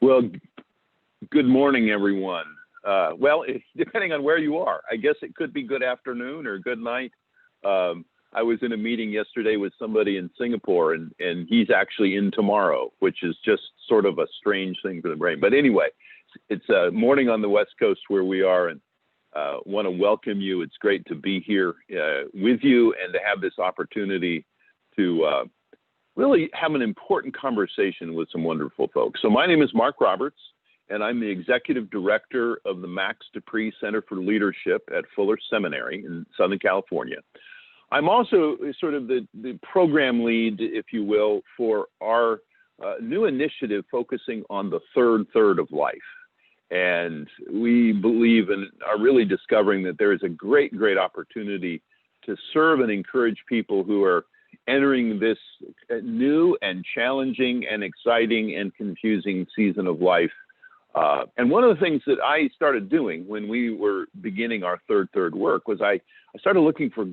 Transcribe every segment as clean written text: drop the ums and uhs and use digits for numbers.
Well, good morning, everyone. Depending on where you are, I guess it could be good afternoon or good night. I was in a meeting yesterday with somebody in Singapore, and he's actually in tomorrow, which is just sort of a strange thing for the brain. But anyway, it's morning on the West Coast where we are, and want to welcome you. It's great to be here with you and to have this opportunity to really have an important conversation with some wonderful folks. So my name is Mark Roberts, and I'm the Executive Director of the Max Pree Center for Leadership at Fuller Seminary in Southern California. I'm also sort of the program lead, if you will, for our new initiative focusing on the third of life. And we believe and are really discovering that there is a great opportunity to serve and encourage people who are entering this new and challenging and exciting and confusing season of life. And one of the things that I started doing when we were beginning our third work was I started looking for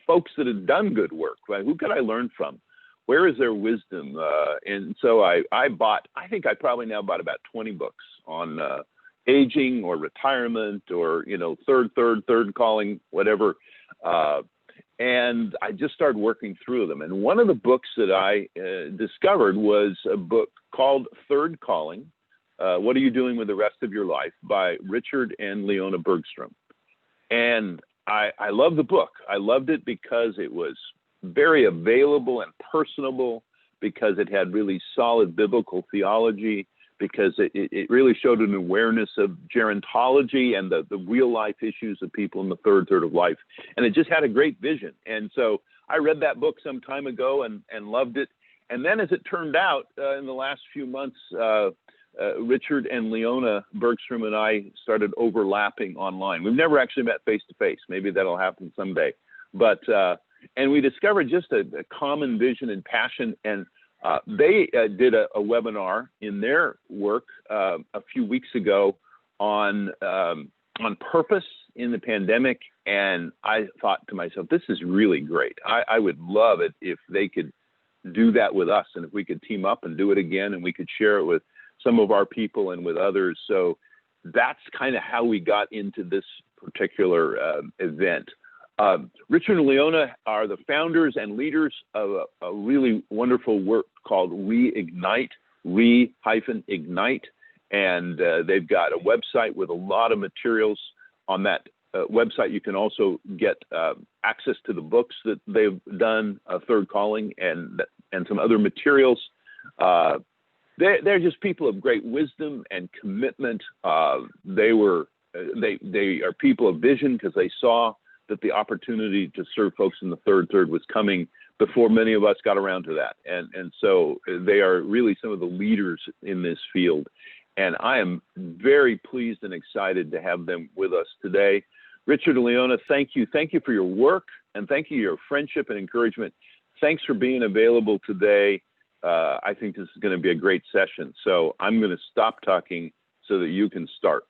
folks that had done good work. Right? Who could I learn from? Where is their wisdom? And so I think I probably now bought about 20 books on aging or retirement or, third calling, whatever. And I just started working through them. And one of the books that I discovered was a book called Third Calling, What Are You Doing with the Rest of Your Life by Richard and Leona Bergstrom. And I love the book. I loved it because it was very available and personable, because it had really solid biblical theology, because it really showed an awareness of gerontology and the real life issues of people in the third of life. And it just had a great vision. And so I read that book some time ago and loved it. And then as it turned out, in the last few months, Richard and Leona Bergstrom and I started overlapping online. We've never actually met face to face. Maybe that'll happen someday. But and we discovered just a common vision and passion. And they did a webinar in their work a few weeks ago on purpose in the pandemic. And I thought to myself, this is really great. I would love it if they could do that with us, and if we could team up and do it again, and we could share it with some of our people and with others. So that's kind of how we got into this particular event. Richard and Leona are the founders and leaders of a really wonderful work called Reignite, Re-Ignite. And they've got a website with a lot of materials. On that website, you can also get access to the books that they've done, Third Calling, and some other materials. They're just people of great wisdom and commitment. They are people of vision, because they saw that the opportunity to serve folks in the third was coming before many of us got around to that. And so they are really some of the leaders in this field. And I am very pleased and excited to have them with us today. Richard and Leona, thank you. Thank you for your work, and thank you for your friendship and encouragement. Thanks for being available today. I think this is going to be a great session. So I'm going to stop talking so that you can start.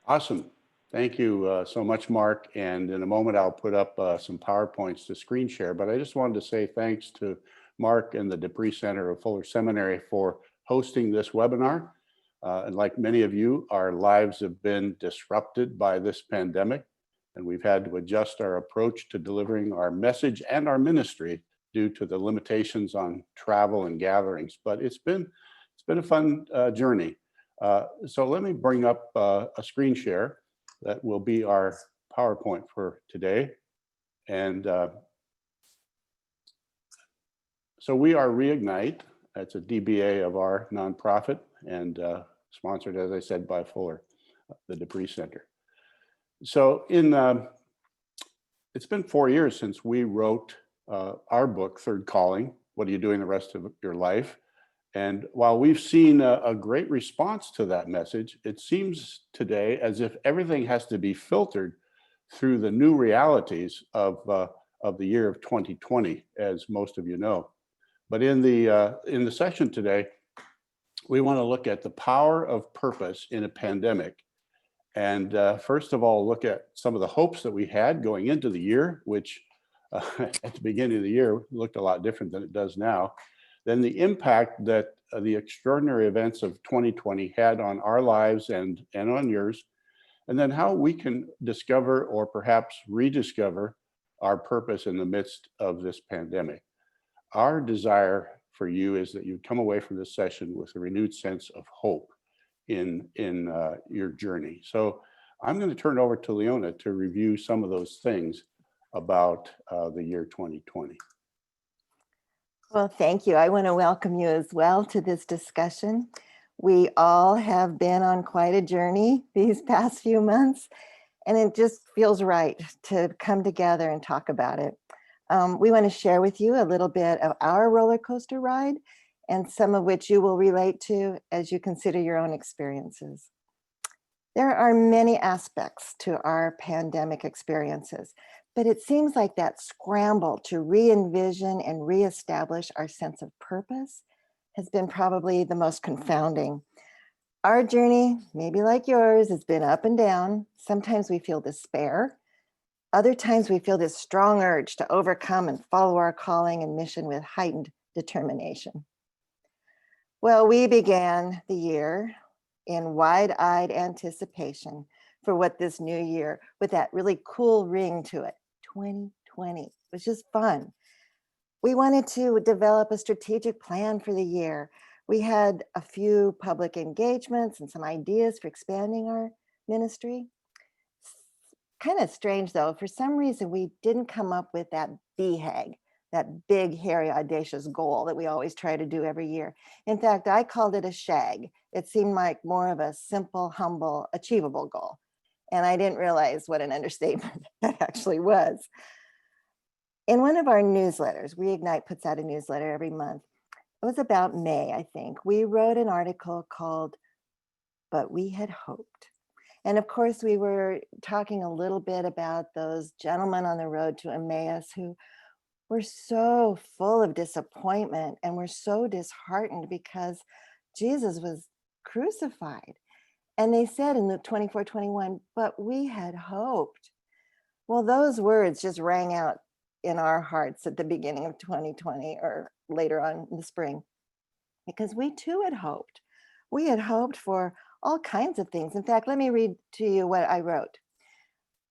Awesome. Thank you so much, Mark. And in a moment, I'll put up some PowerPoints to screen share. But I just wanted to say thanks to Mark and the Pree Center of Fuller Seminary for hosting this webinar. And like many of you, our lives have been disrupted by this pandemic, and we've had to adjust our approach to delivering our message and our ministry due to the limitations on travel and gatherings. But it's been a fun journey. So let me bring up a screen share that will be our PowerPoint for today. And so we are Reignite. That's a DBA of our nonprofit, and sponsored, as I said, by Fuller, the Pree Center. So it's been 4 years since we wrote our book, Third Calling, What Are You Doing the Rest of Your Life? And while we've seen a great response to that message, it seems today as if everything has to be filtered through the new realities of the year of 2020, as most of you know. But in the session today, we want to look at the power of purpose in a pandemic. And first of all, look at some of the hopes that we had going into the year, which at the beginning of the year looked a lot different than it does now. then the impact that the extraordinary events of 2020 had on our lives and on yours, and then how we can discover or perhaps rediscover our purpose in the midst of this pandemic. Our desire for you is that you come away from this session with a renewed sense of hope in your journey. So I'm going to turn it over to Leona to review some of those things about the year 2020. Well, thank you. I want to welcome you as well to this discussion. We all have been on quite a journey these past few months, and it just feels right to come together and talk about it. We want to share with you a little bit of our roller coaster ride, and some of which you will relate to as you consider your own experiences. There are many aspects to our pandemic experiences, but it seems like that scramble to re-envision and reestablish our sense of purpose has been probably the most confounding. Our journey, maybe like yours, has been up and down. Sometimes we feel despair. Other times we feel this strong urge to overcome and follow our calling and mission with heightened determination. Well, we began the year in wide-eyed anticipation for what this new year, with that really cool ring to it, 2020, which is fun. We wanted to develop a strategic plan for the year. We had a few public engagements and some ideas for expanding our ministry. Kind of strange though, for some reason we didn't come up with that BHAG, that big, hairy, audacious goal that we always try to do every year. In fact, I called it a SHAG. It seemed like more of a simple, humble, achievable goal. And I didn't realize what an understatement that actually was. In one of our newsletters, Reignite puts out a newsletter every month. It was about May, I think. We wrote an article called, "But We Had Hoped." And of course, we were talking a little bit about those gentlemen on the road to Emmaus who were so full of disappointment and were so disheartened because Jesus was crucified. And they said in the 24:21, "But we had hoped." Well, those words just rang out in our hearts at the beginning of 2020 or later on in the spring, because we too had hoped. We had hoped for all kinds of things. In fact, let me read to you what I wrote.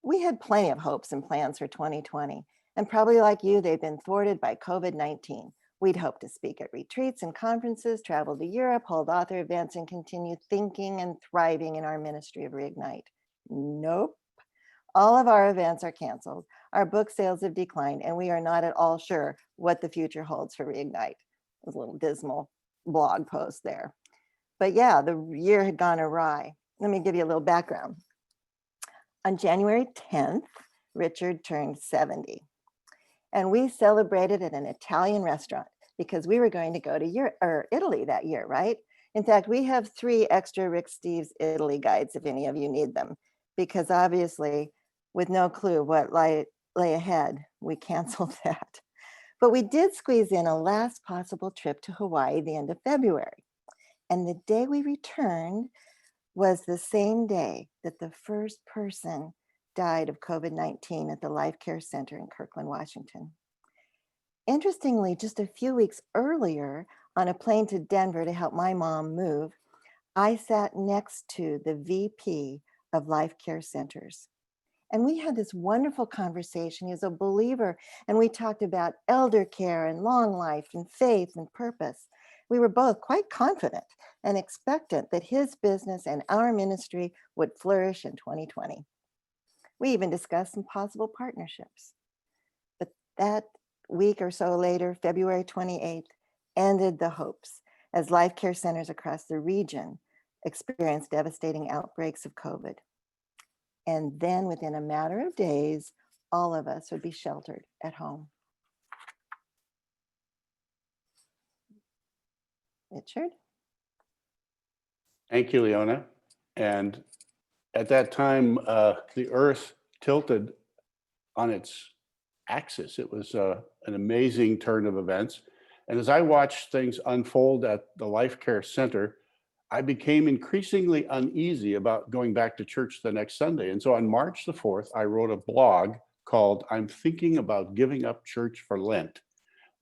We had plenty of hopes and plans for 2020, and probably like you, they've been thwarted by COVID-19. We'd hoped to speak at retreats and conferences, travel to Europe, hold author events, and continue thinking and thriving in our ministry of Reignite. Nope. All of our events are canceled. Our book sales have declined, and we are not at all sure what the future holds for Reignite. It was a little dismal blog post there. But yeah, the year had gone awry. Let me give you a little background. On January 10th, Richard turned 70. And we celebrated at an Italian restaurant because we were going to go to Italy that year, right? In fact, we have 3 extra Rick Steves Italy guides if any of you need them, because obviously, with no clue what lay ahead, we canceled that. But we did squeeze in a last possible trip to Hawaii the end of February. And the day we returned was the same day that the first person died of COVID-19 at the Life Care Center in Kirkland, Washington. Interestingly, just a few weeks earlier, on a plane to Denver to help my mom move, I sat next to the VP of Life Care Centers. And we had this wonderful conversation. He was a believer, and we talked about elder care and long life and faith and purpose. We were both quite confident and expectant that his business and our ministry would flourish in 2020. We even discussed some possible partnerships. But that week or so later, February 28th, ended the hopes as Life Care Centers across the region experienced devastating outbreaks of COVID. And then within a matter of days, all of us would be sheltered at home. Richard? Thank you, Leona. And at that time, the Earth tilted on its axis. It was an amazing turn of events. And as I watched things unfold at the Life Care Center, I became increasingly uneasy about going back to church the next Sunday. And so on March the 4th, I wrote a blog called "I'm Thinking About Giving Up Church for Lent."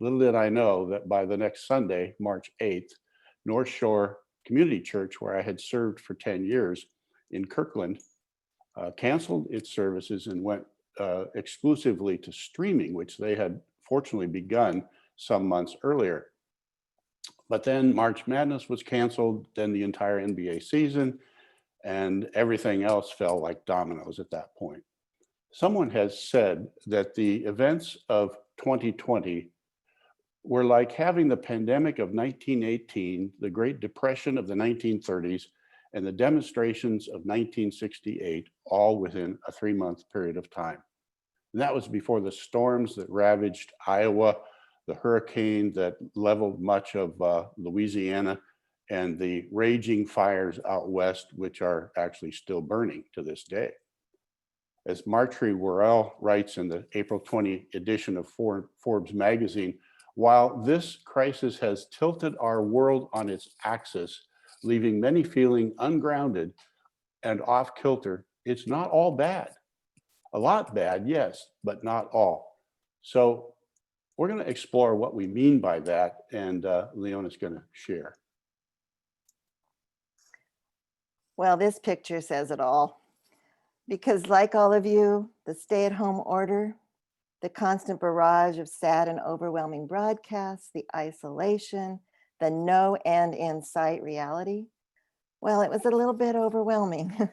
Little did I know that by the next Sunday, March 8th, North Shore Community Church, where I had served for 10 years in Kirkland, canceled its services and went exclusively to streaming, which they had fortunately begun some months earlier. But then March Madness was canceled, then the entire NBA season, and everything else fell like dominoes at that point. Someone has said that the events of 2020 were like having the pandemic of 1918, the Great Depression of the 1930s, and the demonstrations of 1968, all within a 3-month period of time. And that was before the storms that ravaged Iowa, the hurricane that leveled much of Louisiana, and the raging fires out west, which are actually still burning to this day. As Marjorie Worrell writes in the April 20 edition of Forbes magazine, while this crisis has tilted our world on its axis, leaving many feeling ungrounded and off kilter, it's not all bad. A lot bad, yes, but not all. So we're going to explore what we mean by that, and Leona's going to share. Well, this picture says it all. Because like all of you, the stay-at-home order, the constant barrage of sad and overwhelming broadcasts, the isolation, the no end in sight reality, well, it was a little bit overwhelming.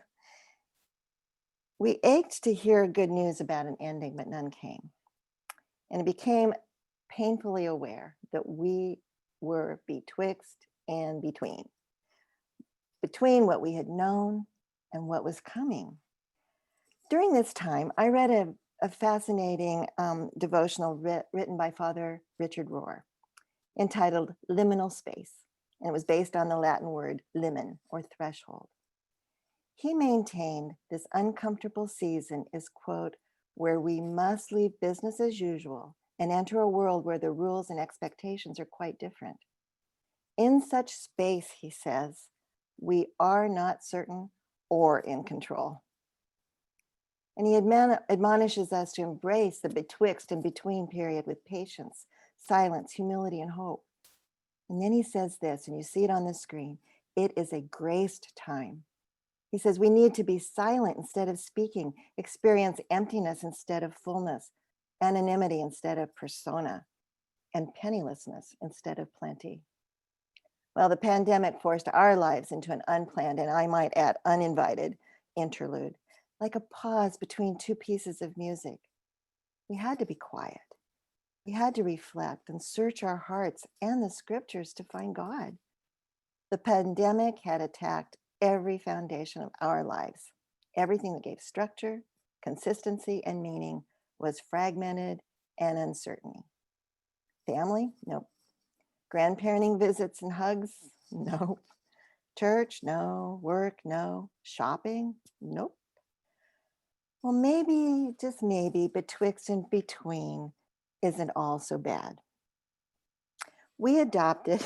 We ached to hear good news about an ending, but none came. And it became painfully aware that we were betwixt and between what we had known and what was coming. During this time, I read a fascinating devotional written by Father Richard Rohr entitled Liminal Space, and it was based on the Latin word limen, or threshold. He maintained this uncomfortable season is, quote, where we must leave business as usual and enter a world where the rules and expectations are quite different. In such space, he says, we are not certain or in control. And he admonishes us to embrace the betwixt and between period with patience, silence, humility, and hope. And then he says this, and you see it on the screen, it is a graced time. He says we need to be silent instead of speaking, experience emptiness instead of fullness, anonymity instead of persona, and pennilessness instead of plenty. Well, the pandemic forced our lives into an unplanned, and I might add uninvited, interlude, like a pause between two pieces of music. We had to be quiet. We had to reflect and search our hearts and the scriptures to find God. The pandemic had attacked every foundation of our lives. Everything that gave structure, consistency, and meaning was fragmented and uncertain. Family? Nope. Grandparenting visits and hugs? Nope. Church? No. Work? No. Shopping? Nope. Well, maybe, just maybe, betwixt and between isn't all so bad. We adopted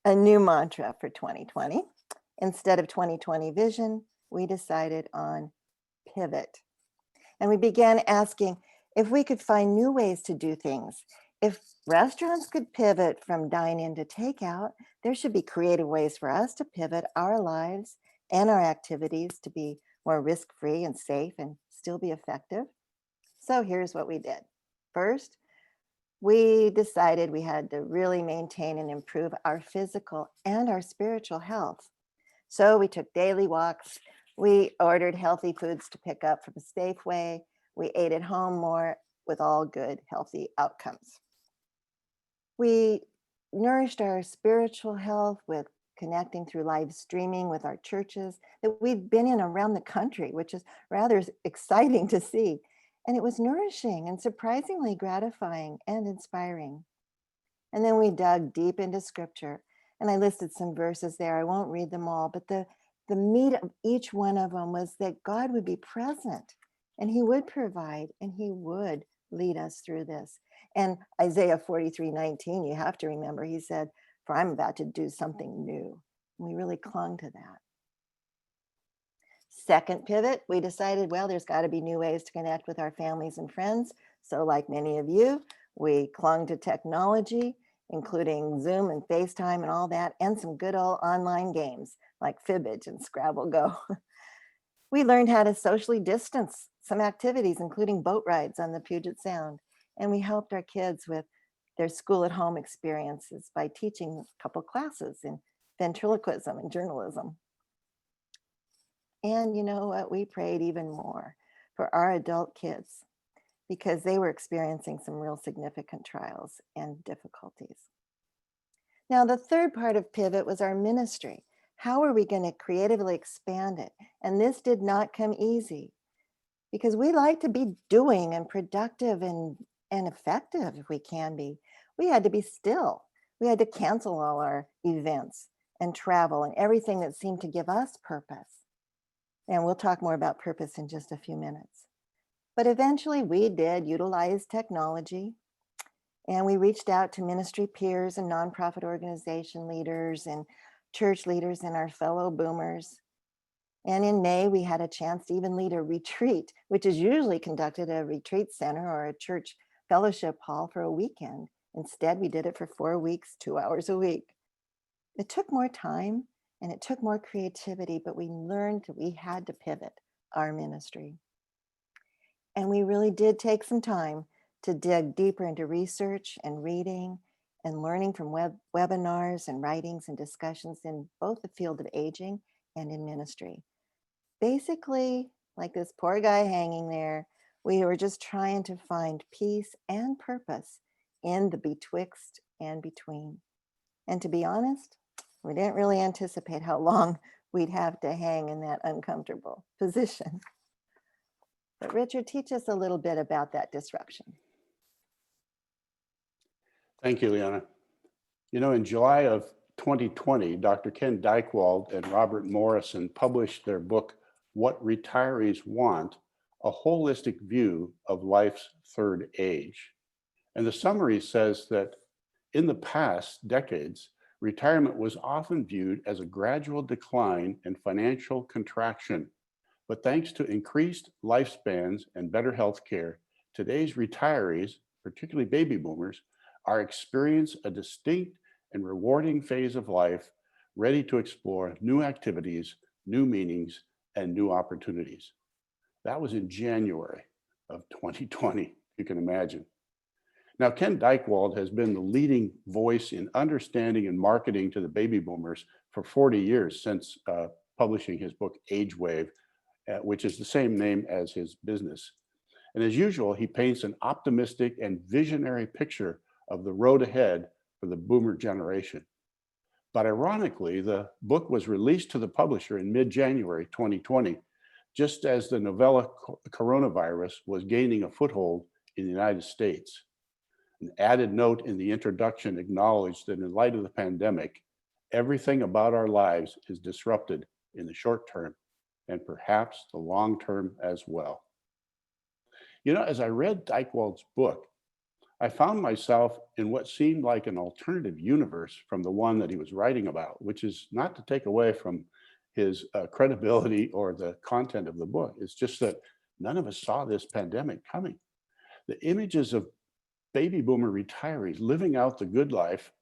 a new mantra for 2020. Instead of 2020 vision, we decided on pivot. And we began asking if we could find new ways to do things. If restaurants could pivot from dine-in to takeout, there should be creative ways for us to pivot our lives and our activities to be more risk-free and safe and still be effective. So here's what we did. First, we decided we had to really maintain and improve our physical and our spiritual health. So we took daily walks. We ordered healthy foods to pick up from Safeway. We ate at home more with all good, healthy outcomes. We nourished our spiritual health with connecting through live streaming with our churches that we've been in around the country, which is rather exciting to see. And it was nourishing and surprisingly gratifying and inspiring. And then we dug deep into scripture, and I listed some verses there. I won't read them all, but the meat of each one of them was that God would be present and he would provide and he would lead us through this. And Isaiah 43:19, you have to remember, he said, for I'm about to do something new. And we really clung to that. Second pivot, we decided, well, there's got to be new ways to connect with our families and friends. So like many of you, We clung to technology, including Zoom and FaceTime and all that, and some good old online games like Fibbage and Scrabble Go. We learned how to socially distance some activities, including boat rides on the Puget Sound. And we helped our kids with their school at home experiences by teaching a couple classes in ventriloquism and journalism. And you know what? We prayed even more for our adult kids because they were experiencing some real significant trials and difficulties. Now, the third part of Pivot was our ministry. How are we going to creatively expand it? And this did not come easy because we like to be doing and productive and effective if we can be. We had to be still. We had to cancel all our events and travel and everything that seemed to give us purpose. And we'll talk more about purpose in just a few minutes. But eventually we did utilize technology, and we reached out to ministry peers and nonprofit organization leaders and church leaders and our fellow boomers. And in May, we had a chance to even lead a retreat, which is usually conducted at a retreat center or a church fellowship hall for a weekend. Instead, we did it for 4 weeks, 2 hours a week. It took more time and it took more creativity, but we learned that we had to pivot our ministry. And we really did take some time to dig deeper into research and reading and learning from webinars and writings and discussions in both the field of aging and in ministry. Basically, like this poor guy hanging there, we were just trying to find peace and purpose in the betwixt and between. And to be honest, we didn't really anticipate how long we'd have to hang in that uncomfortable position. But Richard, teach us a little bit about that disruption. Thank you, Leona. You know, in July of 2020, Dr. Ken Dykewald and Robert Morrison published their book, What Retirees Want, a holistic view of life's third age. And the summary says that in the past decades, retirement was often viewed as a gradual decline and financial contraction. But thanks to increased lifespans and better health care, today's retirees, particularly baby boomers, are experiencing a distinct and rewarding phase of life, ready to explore new activities, new meanings, and new opportunities. That was in January of 2020, you can imagine. Now, Ken Dykewald has been the leading voice in understanding and marketing to the baby boomers for 40 years since publishing his book, Age Wave, which is the same name as his business. And as usual, he paints an optimistic and visionary picture of the road ahead for the boomer generation. But ironically, the book was released to the publisher in mid-January 2020, just as the novel coronavirus was gaining a foothold in the United States. An added note in the introduction acknowledged that in light of the pandemic, everything about our lives is disrupted in the short term and perhaps the long term as well. You know, as I read Dykewald's book, I found myself in what seemed like an alternative universe from the one that he was writing about, which is not to take away from his credibility or the content of the book. It's just that none of us saw this pandemic coming. The images of baby boomer retirees living out the good life,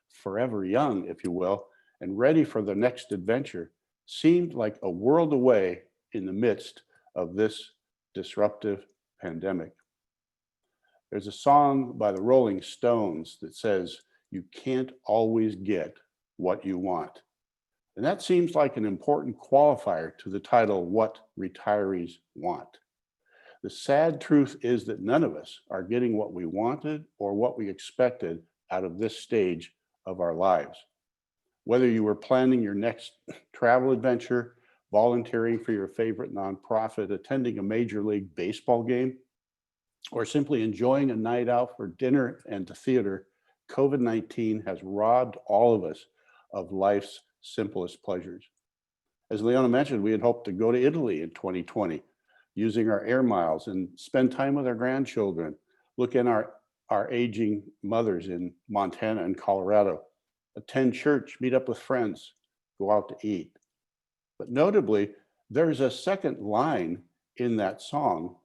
forever young, if you will, and ready for the next adventure seemed like a world away in the midst of this disruptive pandemic. There's a song by the Rolling Stones that says, "You can't always get what you want." And that seems like an important qualifier to the title, What Retirees Want. The sad truth is that none of us are getting what we wanted or what we expected out of this stage of our lives. Whether you were planning your next travel adventure, volunteering for your favorite nonprofit, attending a Major League Baseball game, or simply enjoying a night out for dinner and to theater, COVID-19 has robbed all of us of life's simplest pleasures. As Leona mentioned, we had hoped to go to Italy in 2020, using our air miles and spend time with our grandchildren, look in our aging mothers in Montana and Colorado, attend church, meet up with friends, go out to eat. But notably, there's a second line in that song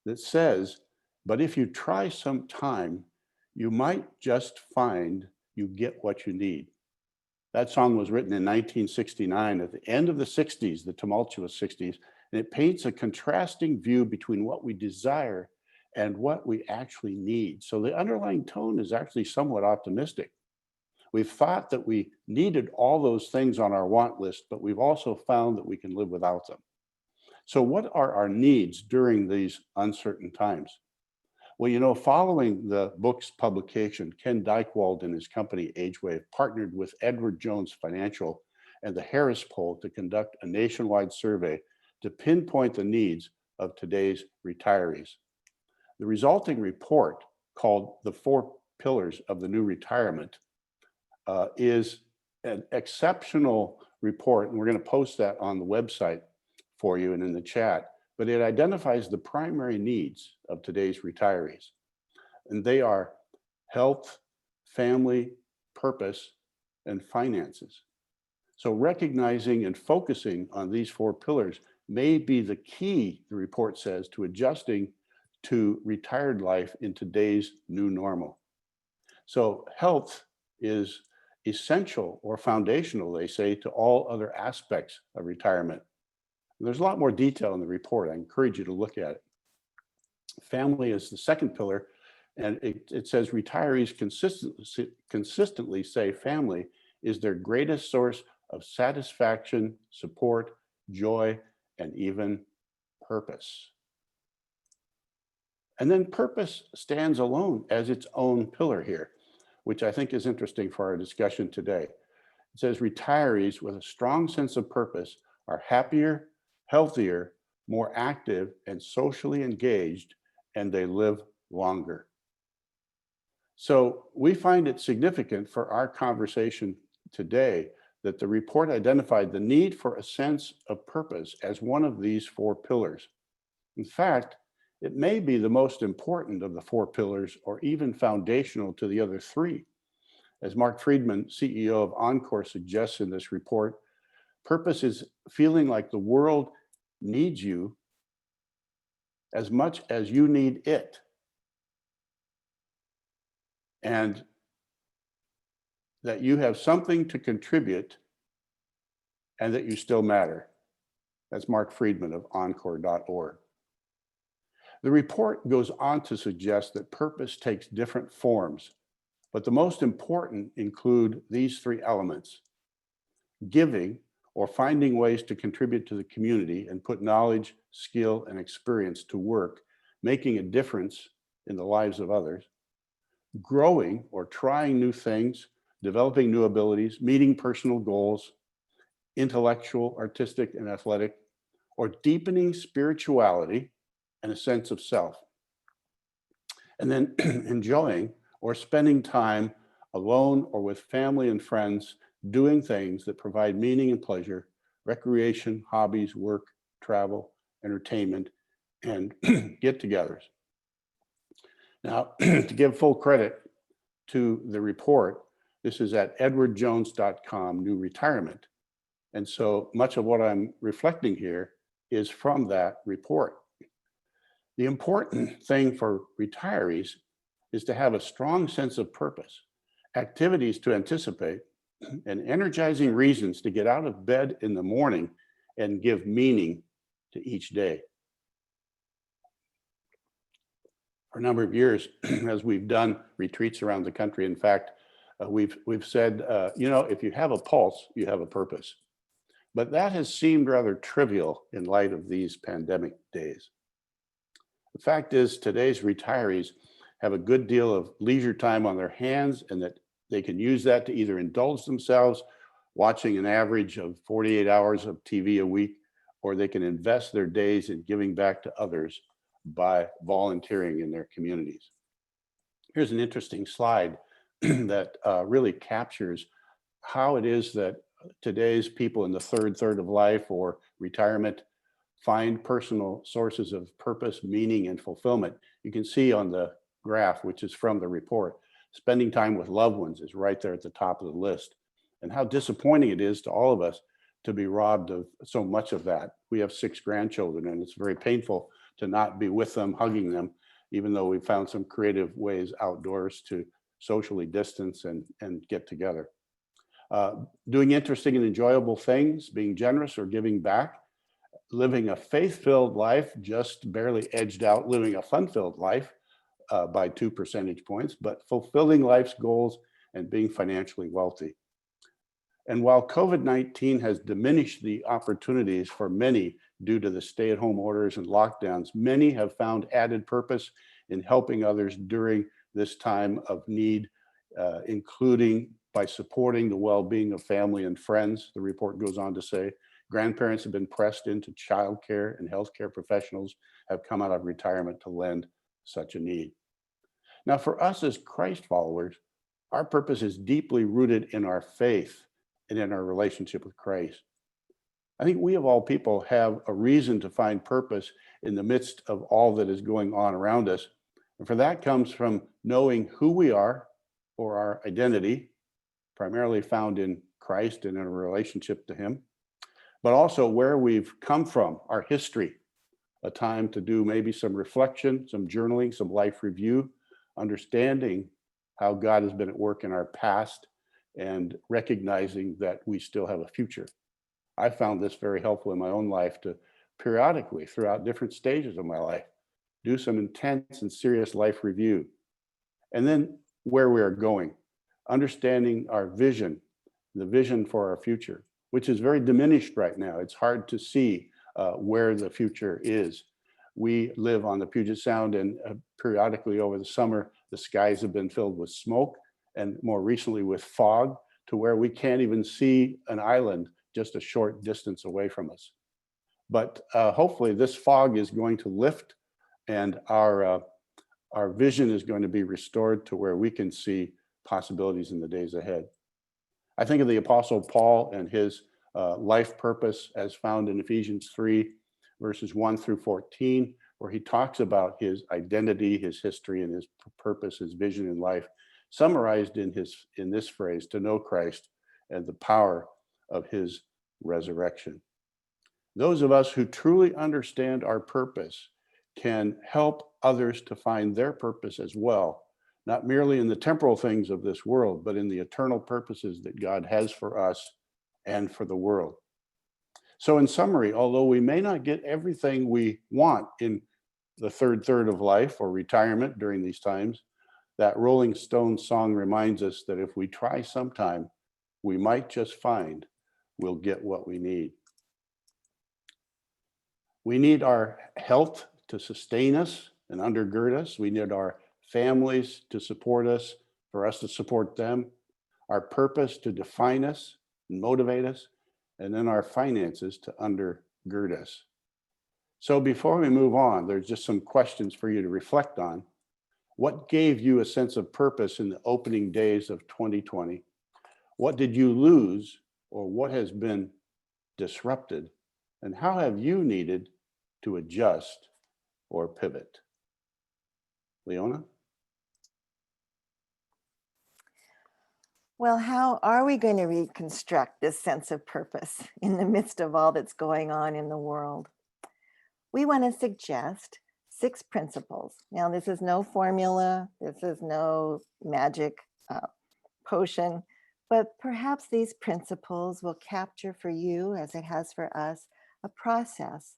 that says, But if you try some time, you might just find you get what you need. That song was written in 1969 at the end of the 60s, the tumultuous 60s, and it paints a contrasting view between what we desire and what we actually need. So the underlying tone is actually somewhat optimistic. We've thought that we needed all those things on our want list, but we've also found that we can live without them. So what are our needs during these uncertain times? Well, you know, following the book's publication, Ken Dykewald and his company AgeWave partnered with Edward Jones Financial and the Harris Poll to conduct a nationwide survey to pinpoint the needs of today's retirees. The resulting report, called The 4 Pillars of the New Retirement, is an exceptional report, and we're going to post that on the website for you and in the chat. But it identifies the primary needs of today's retirees. And they are health, family, purpose, and finances. So recognizing and focusing on these 4 pillars may be the key, the report says, to adjusting to retired life in today's new normal. So health is essential or foundational, they say, to all other aspects of retirement. There's a lot more detail in the report. I encourage you to look at it. Family is the second pillar, and it says retirees consistently say family is their greatest source of satisfaction, support, joy, and even purpose. And then purpose stands alone as its own pillar here, which I think is interesting for our discussion today. It says retirees with a strong sense of purpose are happier, healthier, more active, and socially engaged, and they live longer. So we find it significant for our conversation today that the report identified the need for a sense of purpose as one of these 4 pillars. In fact, it may be the most important of the 4 pillars, or even foundational to the other 3. As Mark Friedman, CEO of Encore, suggests in this report, purpose is feeling like the world needs you as much as you need it, and that you have something to contribute and that you still matter. That's Mark Friedman of Encore.org. The report goes on to suggest that purpose takes different forms, but the most important include these 3 elements: giving, or finding ways to contribute to the community and put knowledge, skill, and experience to work, making a difference in the lives of others; growing, or trying new things, developing new abilities, meeting personal goals, intellectual, artistic, and athletic; or deepening spirituality and a sense of self. And then enjoying, or spending time alone or with family and friends, doing things that provide meaning and pleasure, recreation, hobbies, work, travel, entertainment, and get-togethers. Now, to give full credit to the report, this is at edwardjones.com, New Retirement. And so much of what I'm reflecting here is from that report. The important thing for retirees is to have a strong sense of purpose, activities to anticipate, and energizing reasons to get out of bed in the morning and give meaning to each day. For a number of years, as we've done retreats around the country, in fact, we've said, you know, if you have a pulse, you have a purpose. But that has seemed rather trivial in light of these pandemic days. The fact is, today's retirees have a good deal of leisure time on their hands, and that they can use that to either indulge themselves, watching an average of 48 hours of TV a week, or they can invest their days in giving back to others by volunteering in their communities. Here's an interesting slide that really captures how it is that today's people in the third of life or retirement find personal sources of purpose, meaning, and fulfillment. You can see on the graph, which is from the report, spending time with loved ones is right there at the top of the list. And how disappointing it is to all of us to be robbed of so much of that. We have 6 grandchildren, and it's very painful to not be with them, hugging them, even though we found some creative ways outdoors to socially distance and get together. Doing interesting and enjoyable things, being generous or giving back, living a faith-filled life, just barely edged out living a fun-filled life by 2 percentage points, but fulfilling life's goals and being financially wealthy. And while COVID-19 has diminished the opportunities for many due to the stay-at-home orders and lockdowns, many have found added purpose in helping others during this time of need, including by supporting the well-being of family and friends. The report goes on to say, grandparents have been pressed into childcare, and healthcare professionals have come out of retirement to lend such a need. Now, for us as Christ followers, our purpose is deeply rooted in our faith and in our relationship with Christ. I think we of all people have a reason to find purpose in the midst of all that is going on around us. And for that comes from knowing who we are, or our identity, primarily found in Christ and in a relationship to him, but also where we've come from, our history, a time to do maybe some reflection, some journaling, some life review, understanding how God has been at work in our past and recognizing that we still have a future. I found this very helpful in my own life to periodically, throughout different stages of my life, do some intense and serious life review. And then where we are going, understanding our vision, the vision for our future, which is very diminished right now. It's hard to see where the future is. We live on the Puget Sound, and periodically over the summer, the skies have been filled with smoke, and more recently with fog, to where we can't even see an island just a short distance away from us. But hopefully this fog is going to lift, and our vision is going to be restored to where we can see possibilities in the days ahead. I think of the Apostle Paul and his life purpose as found in Ephesians 3, verses 1 through 14, where he talks about his identity, his history, and his purpose, his vision in life, summarized in this phrase, to know Christ and the power of his resurrection. Those of us who truly understand our purpose can help others to find their purpose as well, not merely in the temporal things of this world, but in the eternal purposes that God has for us and for the world. So in summary, although we may not get everything we want in the third of life or retirement during these times, that Rolling Stones song reminds us that if we try sometime, we might just find we'll get what we need. We need our health to sustain us and undergird us. We need our families to support us, for us to support them, our purpose to define us and motivate us, and then our finances to undergird us. So before we move on, there's just some questions for you to reflect on. What gave you a sense of purpose in the opening days of 2020? What did you lose, or what has been disrupted? And how have you needed to adjust or pivot? Leona? Well, how are we going to reconstruct this sense of purpose in the midst of all that's going on in the world? We want to suggest 6 principles. Now, this is no formula, this is no magic potion, but perhaps these principles will capture for you, as it has for us, a process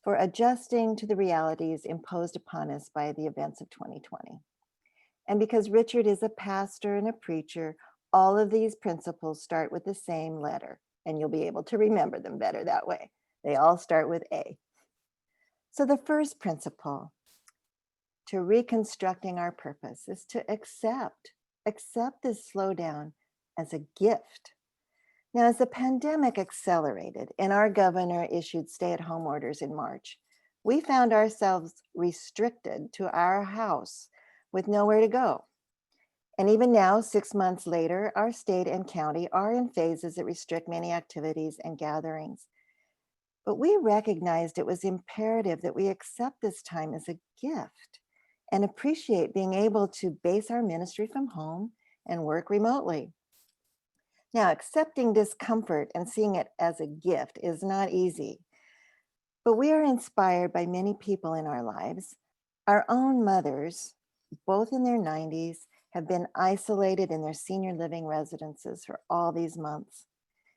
for adjusting to the realities imposed upon us by the events of 2020. And because Richard is a pastor and a preacher, all of these principles start with the same letter, and you'll be able to remember them better that way. They all start with A. So the first principle to reconstructing our purpose is to accept this slowdown as a gift. Now, as the pandemic accelerated and our governor issued stay-at-home orders in March, we found ourselves restricted to our house with nowhere to go. And even now, 6 months later, our state and county are in phases that restrict many activities and gatherings. But we recognized it was imperative that we accept this time as a gift and appreciate being able to base our ministry from home and work remotely. Now, accepting discomfort and seeing it as a gift is not easy, but we are inspired by many people in our lives Our own mothers, both in their 90s, have been isolated in their senior living residences for all these months.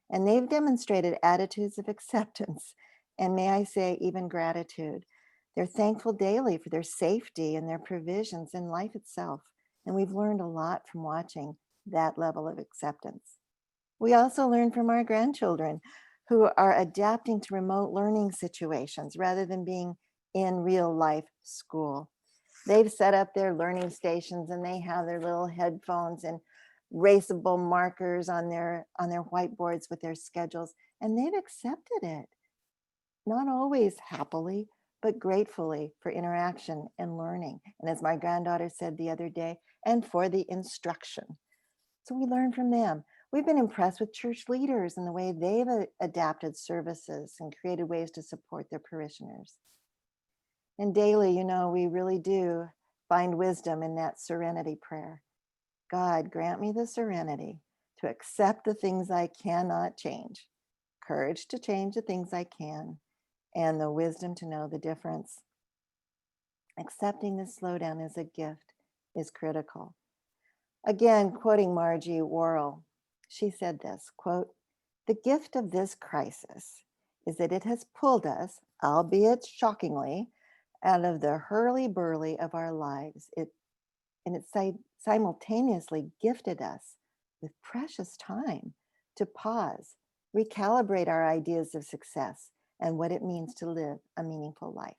And they've demonstrated attitudes of acceptance, and may I say, even gratitude. They're thankful daily for their safety and their provisions in life itself. And we've learned a lot from watching that level of acceptance. We also learn from our grandchildren who are adapting to remote learning situations rather than being in real life school. They've set up their learning stations and they have their little headphones and raceable markers on their whiteboards with their schedules, and they've accepted it, not always happily, but gratefully for interaction and learning. And as my granddaughter said the other day, and for the instruction. So we learn from them. We've been impressed with church leaders and the way they've adapted services and created ways to support their parishioners. And daily, we really do find wisdom in that serenity prayer. God, grant me the serenity to accept the things I cannot change, courage to change the things I can, and the wisdom to know the difference. Accepting this slowdown as a gift is critical. Again, quoting Margie Worrell, she said this, quote, "The gift of this crisis is that it has pulled us, albeit shockingly, out of the hurly-burly of our lives. It simultaneously gifted us with precious time to pause, recalibrate our ideas of success and what it means to live a meaningful life.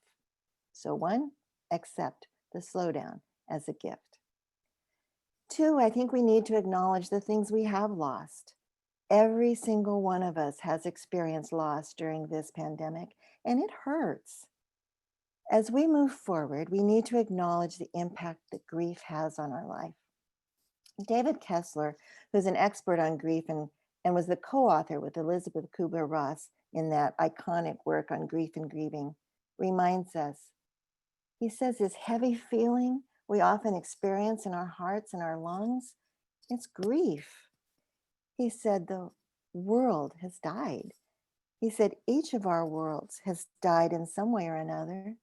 So 1, accept the slowdown as a gift. 2, I think we need to acknowledge the things we have lost. Every single one of us has experienced loss during this pandemic, and it hurts. As we move forward, we need to acknowledge the impact that grief has on our life. David Kessler, who's an expert on grief and was the co-author with Elizabeth Kubler-Ross in that iconic work on grief and grieving, reminds us. He says this heavy feeling we often experience in our hearts and our lungs, it's grief. He said the world has died. He said each of our worlds has died in some way or another.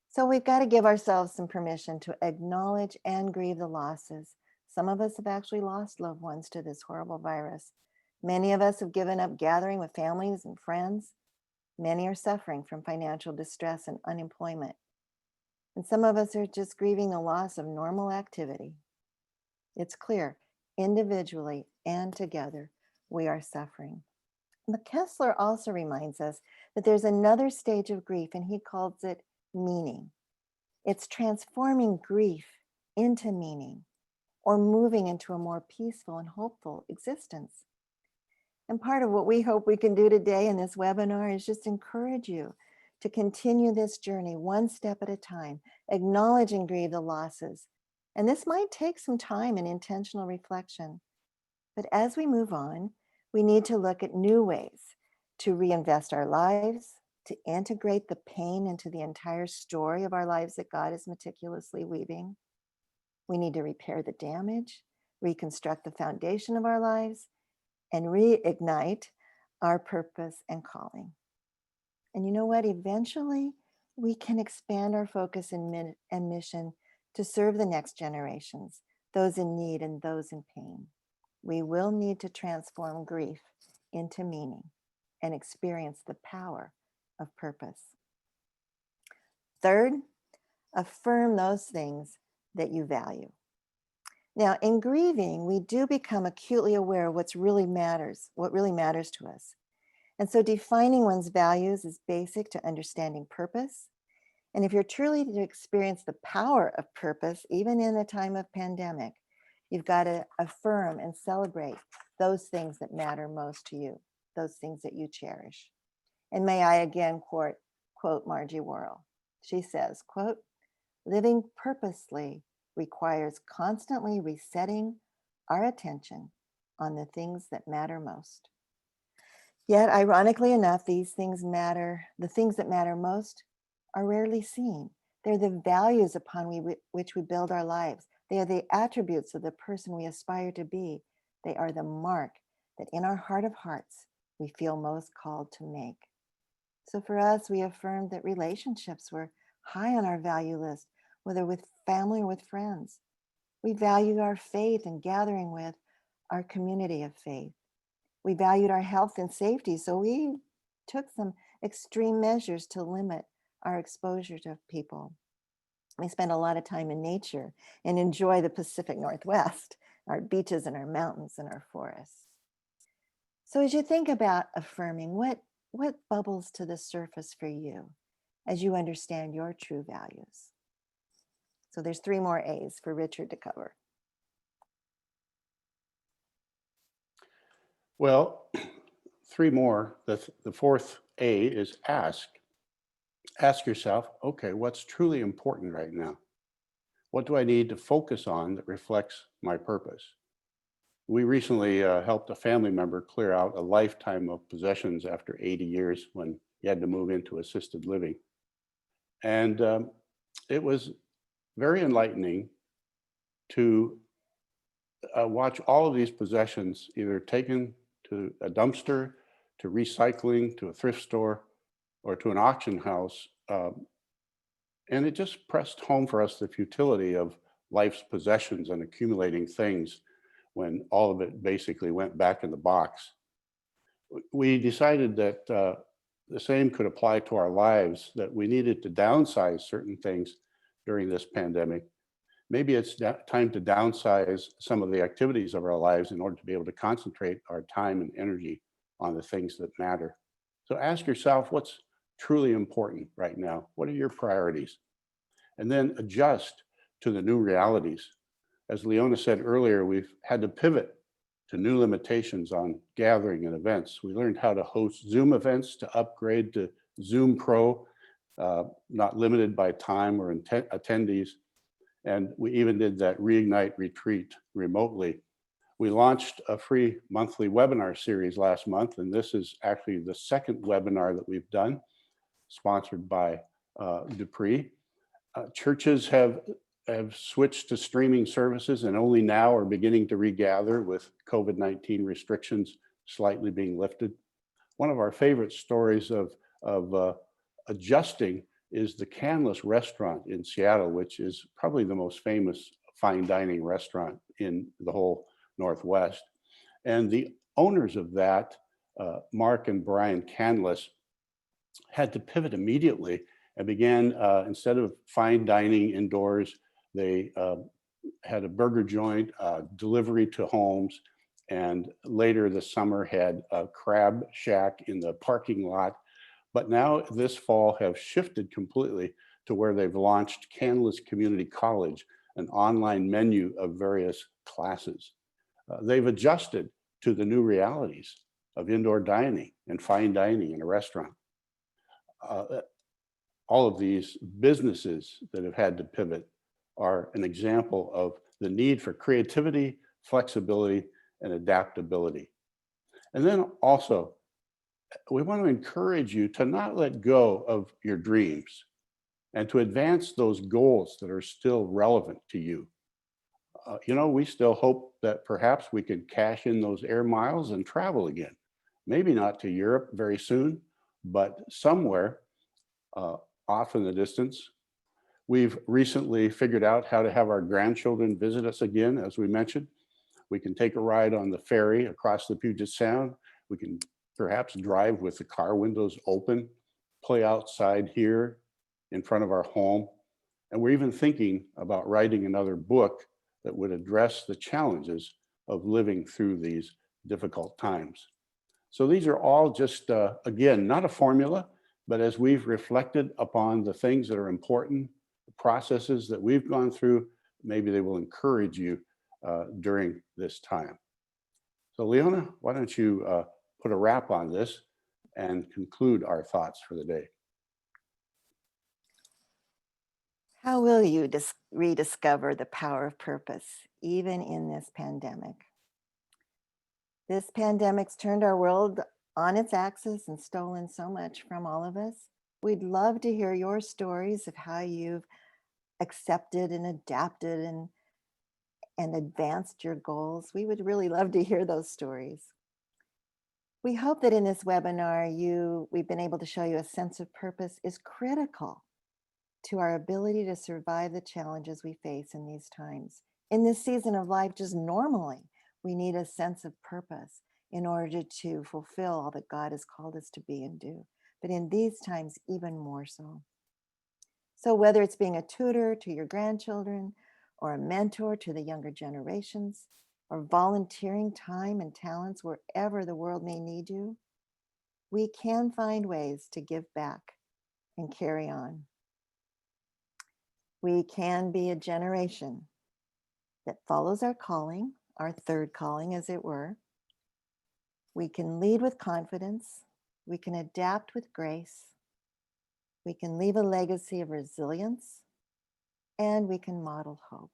So we've got to give ourselves some permission to acknowledge and grieve the losses. Some of us have actually lost loved ones to this horrible virus. Many of us have given up gathering with families and friends. Many are suffering from financial distress and unemployment. And some of us are just grieving the loss of normal activity. It's clear, individually and together, we are suffering. But Kessler also reminds us that there's another stage of grief, and he calls it meaning. It's transforming grief into meaning or moving into a more peaceful and hopeful existence. And part of what we hope we can do today in this webinar is just encourage you to continue this journey one step at a time, acknowledge and grieve the losses. And this might take some time and intentional reflection. But as we move on, we need to look at new ways to reinvest our lives, to integrate the pain into the entire story of our lives that God is meticulously weaving. We need to repair the damage, reconstruct the foundation of our lives, and reignite our purpose and calling. And you know what? Eventually, we can expand our focus and mission to serve the next generations, those in need and those in pain. We will need to transform grief into meaning and experience the power of purpose. Third, affirm those things that you value. Now, in grieving, we do become acutely aware of what really matters to us. And so defining one's values is basic to understanding purpose. And if you're truly to experience the power of purpose, even in a time of pandemic, you've got to affirm and celebrate those things that matter most to you, those things that you cherish. And may I again quote Margie Worrell. She says, quote, "Living purposely requires constantly resetting our attention on the things that matter most." Yet, ironically enough, the things that matter most are rarely seen. They're the values upon which we build our lives. They are the attributes of the person we aspire to be. They are the mark that in our heart of hearts, we feel most called to make. So for us, we affirmed that relationships were high on our value list, whether with family or with friends. We value our faith and gathering with our community of faith. We valued our health and safety, so we took some extreme measures to limit our exposure to people. We spend a lot of time in nature and enjoy the Pacific Northwest, our beaches and our mountains and our forests. So as you think about affirming, what bubbles to the surface for you as you understand your true values? So there's 3 more A's for Richard to cover. Well, 3 more. The 4th A is ask. Ask yourself, okay, what's truly important right now? What do I need to focus on that reflects my purpose? We recently helped a family member clear out a lifetime of possessions after 80 years when he had to move into assisted living. And it was very enlightening to watch all of these possessions either taken to a dumpster, to recycling, to a thrift store, or to an auction house. And it just pressed home for us the futility of life's possessions and accumulating things when all of it basically went back in the box. We decided that the same could apply to our lives, that we needed to downsize certain things during this pandemic. Maybe it's time to downsize some of the activities of our lives in order to be able to concentrate our time and energy on the things that matter. So ask yourself, what's truly important right now? What are your priorities? And then adjust to the new realities. As Leona said earlier, we've had to pivot to new limitations on gathering and events. We learned how to host Zoom events, to upgrade to Zoom Pro, not limited by time or attendees. And we even did that Reignite retreat remotely. We launched a free monthly webinar series last month, and this is actually the 2nd webinar that we've done, sponsored by Pree. Churches have switched to streaming services and only now are beginning to regather with COVID-19 restrictions slightly being lifted. One of our favorite stories of adjusting is the Canlis restaurant in Seattle, which is probably the most famous fine dining restaurant in the whole Northwest. And the owners of that, Mark and Brian Canlis, had to pivot immediately and began, instead of fine dining indoors, they had a burger joint, delivery to homes, and later this summer had a crab shack in the parking lot. But now this fall have shifted completely to where they've launched Canlis Community College, an online menu of various classes. They've adjusted to the new realities of indoor dining and fine dining in a restaurant. All of these businesses that have had to pivot are an example of the need for creativity, flexibility, and adaptability. And then also, we want to encourage you to not let go of your dreams and to advance those goals that are still relevant to you. We still hope that perhaps we could cash in those air miles and travel again. Maybe not to Europe very soon, but somewhere off in the distance. We've recently figured out how to have our grandchildren visit us again, as we mentioned. We can take a ride on the ferry across the Puget Sound. We can perhaps drive with the car windows open, play outside here in front of our home. And we're even thinking about writing another book that would address the challenges of living through these difficult times. So these are all just, again, not a formula, but as we've reflected upon the things that are important, the processes that we've gone through, maybe they will encourage you during this time. So Leona, why don't you put a wrap on this and conclude our thoughts for the day. How will you rediscover the power of purpose, even in this pandemic? This pandemic's turned our world on its axis and stolen so much from all of us. We'd love to hear your stories of how you've accepted and adapted and advanced your goals. We would really love to hear those stories. We hope that in this webinar, we've been able to show you a sense of purpose is critical to our ability to survive the challenges we face in these times. In this season of life, just normally, we need a sense of purpose in order to fulfill all that God has called us to be and do. But in these times, even more so. So whether it's being a tutor to your grandchildren, or a mentor to the younger generations, or volunteering time and talents wherever the world may need you, we can find ways to give back and carry on. We can be a generation that follows our calling, our third calling, as it were. We can lead with confidence. We can adapt with grace. We can leave a legacy of resilience, and we can model hope.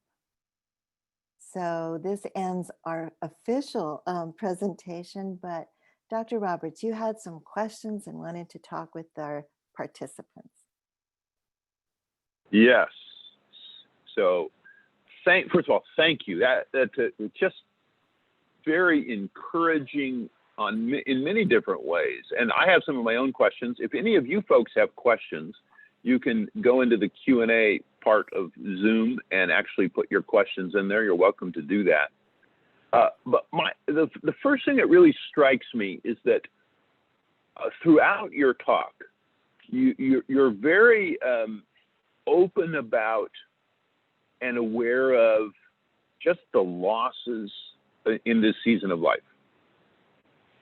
So this ends our official presentation, but Dr. Roberts, you had some questions and wanted to talk with our participants. Yes. So, first of all, thank you. That's just very encouraging in many different ways. And I have some of my own questions. If any of you folks have questions, you can go into the Q&A part of Zoom and actually put your questions in there. You're welcome to do that. But the first thing that really strikes me is that throughout your talk, you're very open about and aware of just the losses in this season of life.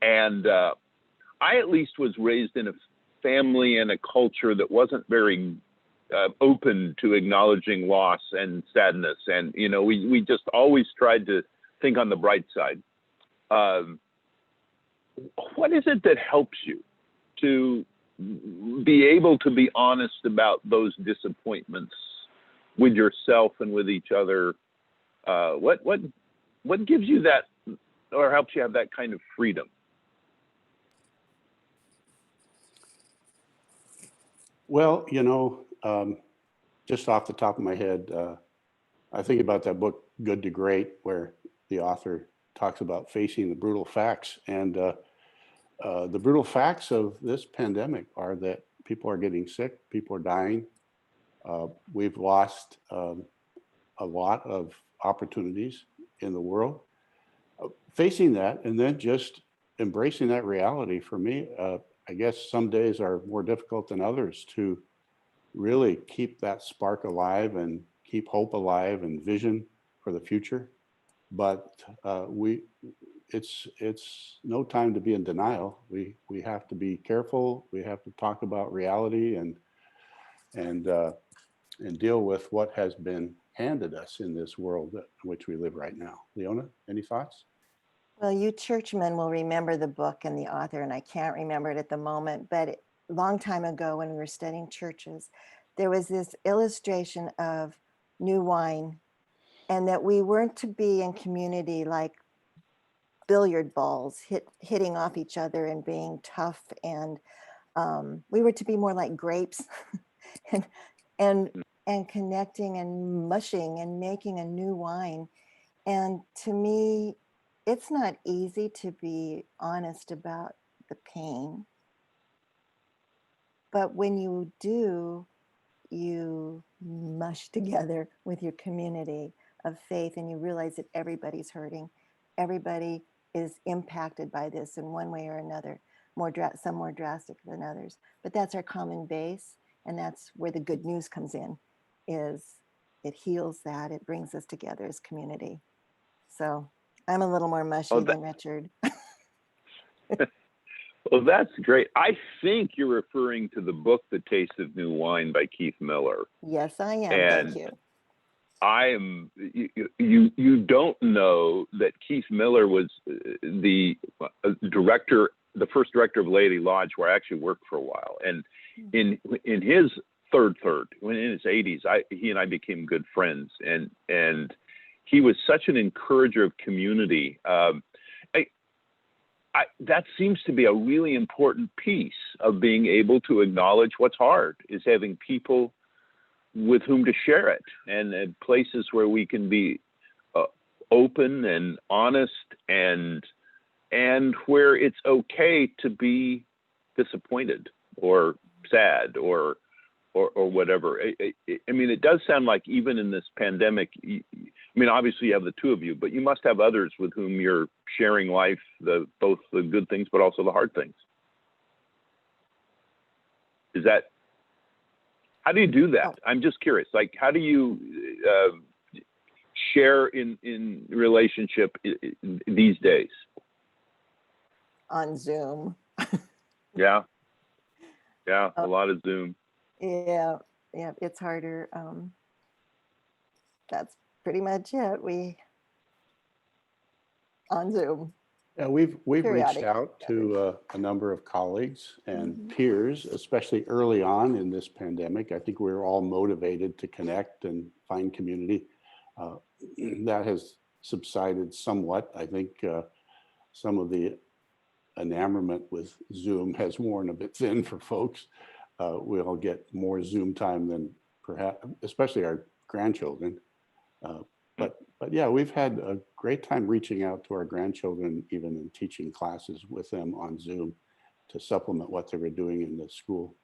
And I at least was raised in a family and a culture that wasn't very open to acknowledging loss and sadness. And, you know, we just always tried to think on the bright side. What is it that helps you to be able to be honest about those disappointments with yourself and with each other? What gives you that, or helps you have that kind of freedom? Well, you know, just off the top of my head, I think about that book, Good to Great, where the author talks about facing the brutal facts. And the brutal facts of this pandemic are that people are getting sick, people are dying. We've lost a lot of opportunities in the world. Facing that and then just embracing that reality, for me, I guess some days are more difficult than others to really keep that spark alive and keep hope alive and vision for the future. But it's no time to be in denial. We have to be careful. We have to talk about reality and deal with what has been handed us in this world in which we live right now. Leona, any thoughts? Well, you churchmen will remember the book and the author, and I can't remember it at the moment, but a long time ago when we were studying churches, there was this illustration of new wine, and that we weren't to be in community like billiard balls hitting off each other and being tough, and we were to be more like grapes and connecting and mushing and making a new wine. And to me, it's not easy to be honest about the pain, but when you do, you mush together with your community of faith, and you realize that everybody's hurting. Everybody is impacted by this in one way or another, some more drastic than others. But that's our common base, and that's where the good news comes in, is it heals that, it brings us together as community. So I'm a little more mushy than Richard. Well, that's great. I think you're referring to the book, The Taste of New Wine by Keith Miller. Yes, I am. And thank you. I am, you don't know that Keith Miller was the director, the first director of Lady Lodge, where I actually worked for a while. And in his third, when in his 80s, he and I became good friends. And he was such an encourager of community. That seems to be a really important piece of being able to acknowledge what's hard, is having people with whom to share it, and places where we can be open and honest, and where it's okay to be disappointed or sad or or whatever. I mean, it does sound like even in this pandemic, I mean, obviously you have the two of you, but you must have others with whom you're sharing life, both the good things, but also the hard things. How do you do that? Oh. I'm just curious, like, how do you share in relationship these days? On Zoom. Yeah, a Oh. lot of Zoom. Yeah, it's harder. That's pretty much it. On Zoom. Yeah, we've reached Periodic out to a number of colleagues and Mhm. peers, especially early on in this pandemic. I think we were all motivated to connect and find community. That has subsided somewhat. I think some of the enamorment with Zoom has worn a bit thin for folks. We all get more Zoom time than perhaps, especially our grandchildren. But yeah, we've had a great time reaching out to our grandchildren, even in teaching classes with them on Zoom to supplement what they were doing in the school.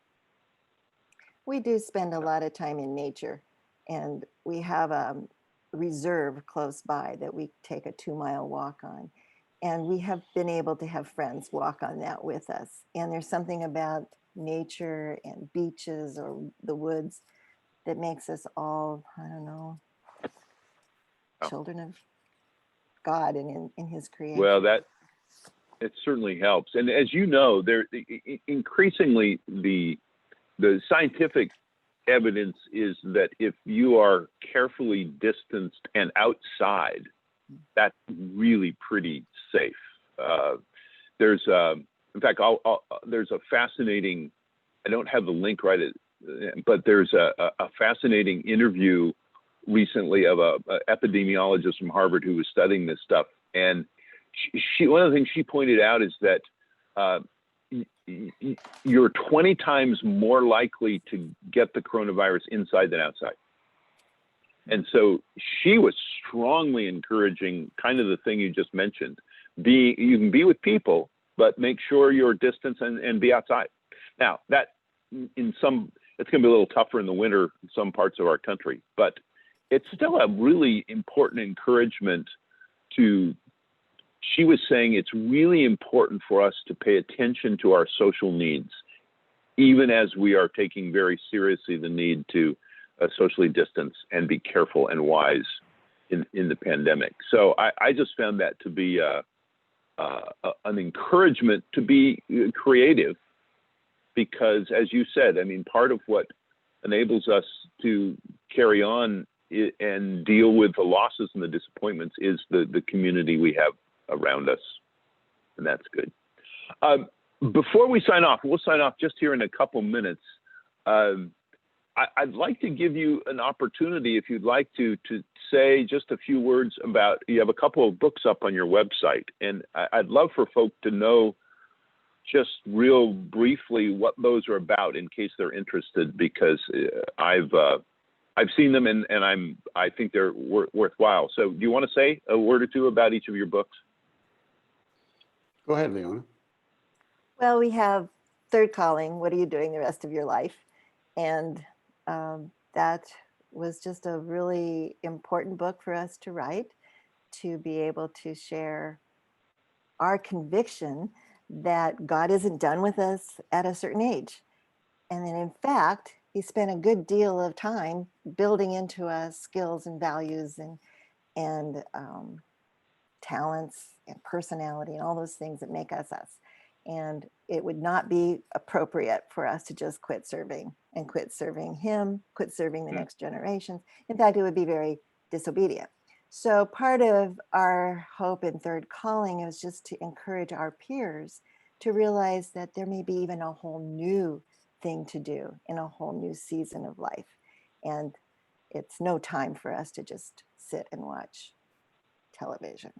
We do spend a lot of time in nature, and we have a reserve close by that we take a 2-mile walk on. And we have been able to have friends walk on that with us. And there's something about nature and beaches or the woods that makes us all, I don't know, children of God and in his creation. Well, it certainly helps. And as you know, there increasingly the scientific evidence is that if you are carefully distanced and outside, that's really pretty safe. There's in fact, there's a fascinating, I don't have the link right, but there's a fascinating interview recently of a epidemiologist from Harvard who was studying this stuff. And she one of the things she pointed out is that you're 20 times more likely to get the coronavirus inside than outside. And so she was strongly encouraging kind of the thing you just mentioned. You can be with people, but make sure you're distanced and be outside. Now, that it's going to be a little tougher in the winter in some parts of our country, but it's still a really important encouragement she was saying it's really important for us to pay attention to our social needs, even as we are taking very seriously the need to socially distance and be careful and wise in the pandemic. So I just found that to be an encouragement to be creative, because as you said, I mean, part of what enables us to carry on and deal with the losses and the disappointments is the community we have around us, and that's good. Before we sign off, we'll sign off just here in a couple minutes. I'd like to give you an opportunity, if you'd like to say just a few words about, you have a couple of books up on your website, and I'd love for folk to know just real briefly what those are about in case they're interested, because I've seen them and I think they're worthwhile. So do you want to say a word or two about each of your books? Go ahead, Leona. Well, we have Third Calling, What Are You Doing the Rest of Your Life? And that was just a really important book for us to write, to be able to share our conviction that God isn't done with us at a certain age. And then in fact, he spent a good deal of time building into us skills and values and talents and personality and all those things that make us us. And it would not be appropriate for us to just quit serving and quit serving him, quit serving the next generations. In fact, it would be very disobedient. So part of our hope in Third Calling is just to encourage our peers to realize that there may be even a whole new thing to do in a whole new season of life. And it's no time for us to just sit and watch television.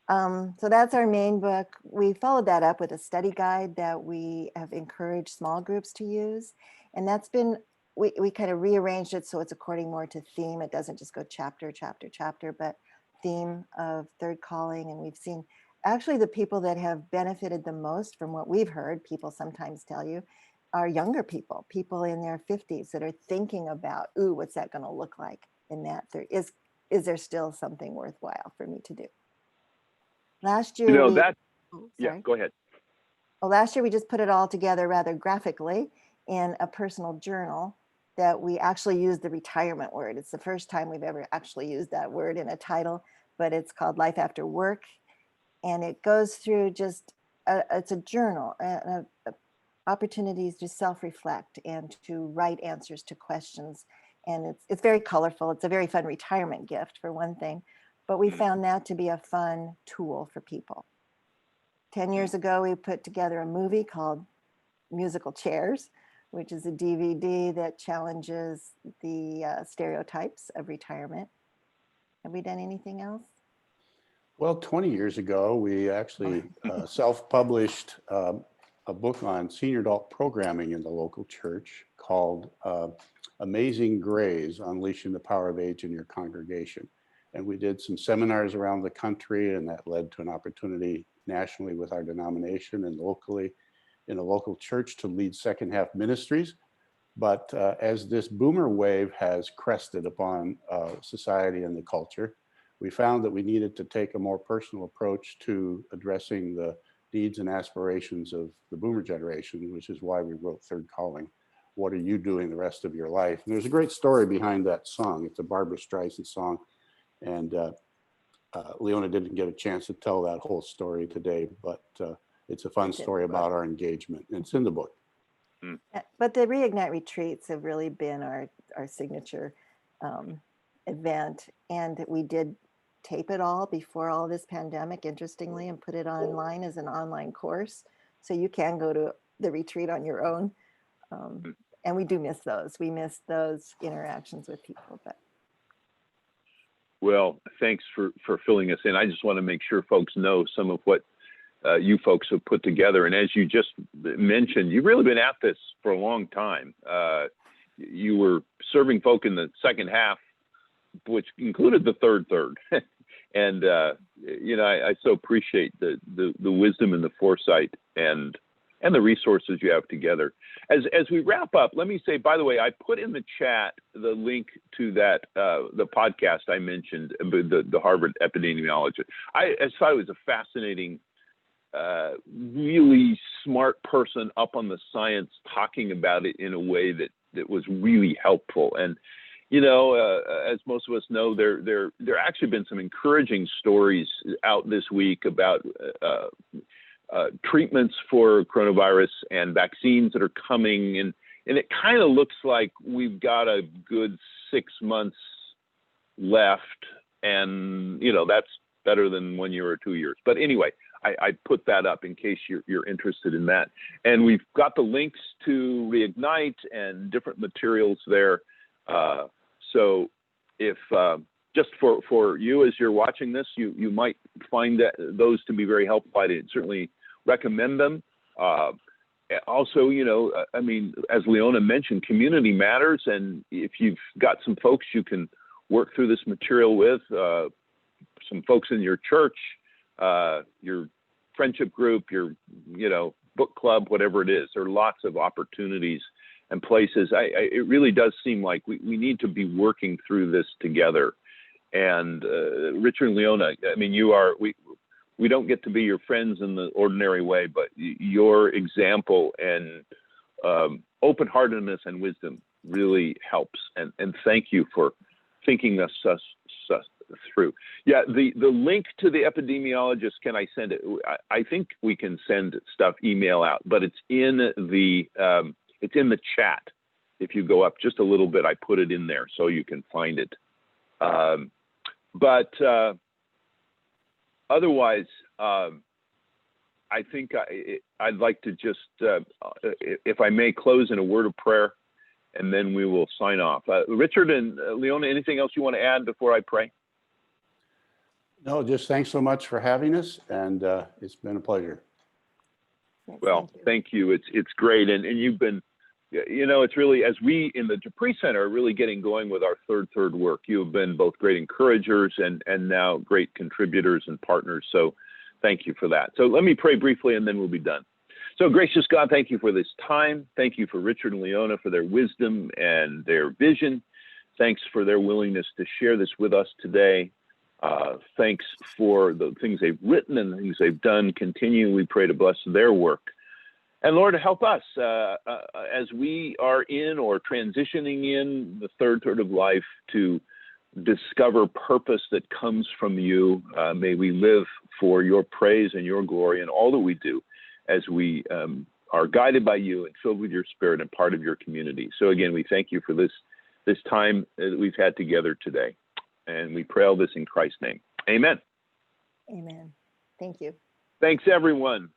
So that's our main book. We followed that up with a study guide that we have encouraged small groups to use. And that's been, we kind of rearranged it so it's according more to theme. It doesn't just go chapter, chapter, chapter, but theme of Third Calling. And we've seen actually the people that have benefited the most from what we've heard, people sometimes tell you, are younger people, people in their 50s that are thinking about, ooh, what's that going to look like in that? Is there still something worthwhile for me to do? Last year, Yeah, go ahead. Well, last year we just put it all together rather graphically in a personal journal that we actually used the retirement word. It's the first time we've ever actually used that word in a title, but it's called Life After Work. And it goes through just, it's a journal, opportunities to self-reflect and to write answers to questions. And it's very colorful. It's a very fun retirement gift for one thing, but we found that to be a fun tool for people. 10 years ago, we put together a movie called Musical Chairs, which is a DVD that challenges the stereotypes of retirement. Have we done anything else? Well, 20 years ago, we actually self-published a book on senior adult programming in the local church called Amazing Grays, Unleashing the Power of Age in Your Congregation. And we did some seminars around the country, and that led to an opportunity nationally with our denomination and locally in a local church to lead second half ministries. But as this boomer wave has crested upon society and the culture, we found that we needed to take a more personal approach to addressing the needs and aspirations of the boomer generation, which is why we wrote Third Calling. What are you doing the rest of your life? And there's a great story behind that song. It's a Barbara Streisand song. And Leona didn't get a chance to tell that whole story today, but it's a fun story about our engagement. It's in the book. But the Reignite retreats have really been our signature event. And we did tape it all before all this pandemic, interestingly, and put it online as an online course. So you can go to the retreat on your own. And we do miss those. We miss those interactions with people. But well, thanks for filling us in. I just want to make sure folks know some of what you folks have put together. And as you just mentioned, you've really been at this for a long time. You were serving folk in the second half, which included the third. And, I so appreciate the wisdom and the foresight and the resources you have together. As we wrap up, let me say, by the way, I put in the chat the link to that, the podcast I mentioned, the Harvard epidemiologist. I thought it was a fascinating, really smart person up on the science talking about it in a way that was really helpful. And, as most of us know, there actually been some encouraging stories out this week about treatments for coronavirus and vaccines that are coming. And it kind of looks like we've got a good 6 months left. And, that's better than 1 year or 2 years. But anyway, I put that up in case you're interested in that. And we've got the links to Reignite and different materials there. So if just for you as you're watching this, you might find those to be very helpful. I'd certainly recommend them. Also, as Leona mentioned, community matters. And if you've got some folks you can work through this material with, some folks in your church, your friendship group, your, book club, whatever it is, there are lots of opportunities and places. It really does seem like we need to be working through this together. And Richard and Leona, we don't get to be your friends in the ordinary way, but your example and open-heartedness and wisdom really helps. And thank you for thinking us through. Yeah, the link to the epidemiologist, can I send it? I think we can send stuff email out, but it's in the chat. If you go up just a little bit, I put it in there so you can find it. But otherwise, I think I'd like to just, if I may, close in a word of prayer, and then we will sign off. Richard and Leona, anything else you want to add before I pray? No, just thanks so much for having us, and it's been a pleasure. Well, thank you. It's great, and you've been, it's really, as we in the Pree Center are really getting going with our third work. You have been both great encouragers and now great contributors and partners. So thank you for that. So let me pray briefly, and then we'll be done. So gracious God, thank you for this time. Thank you for Richard and Leona for their wisdom and their vision. Thanks for their willingness to share this with us today. Thanks for the things they've written and the things they've done. Continue, we pray, to bless their work. And Lord, help us as we are in or transitioning in the third of life to discover purpose that comes from you. May we live for your praise and your glory in all that we do, as we are guided by you and filled with your spirit and part of your community. So again, we thank you for this time that we've had together today. And we pray all this in Christ's name. Amen. Amen. Thank you. Thanks, everyone.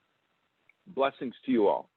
Blessings to you all.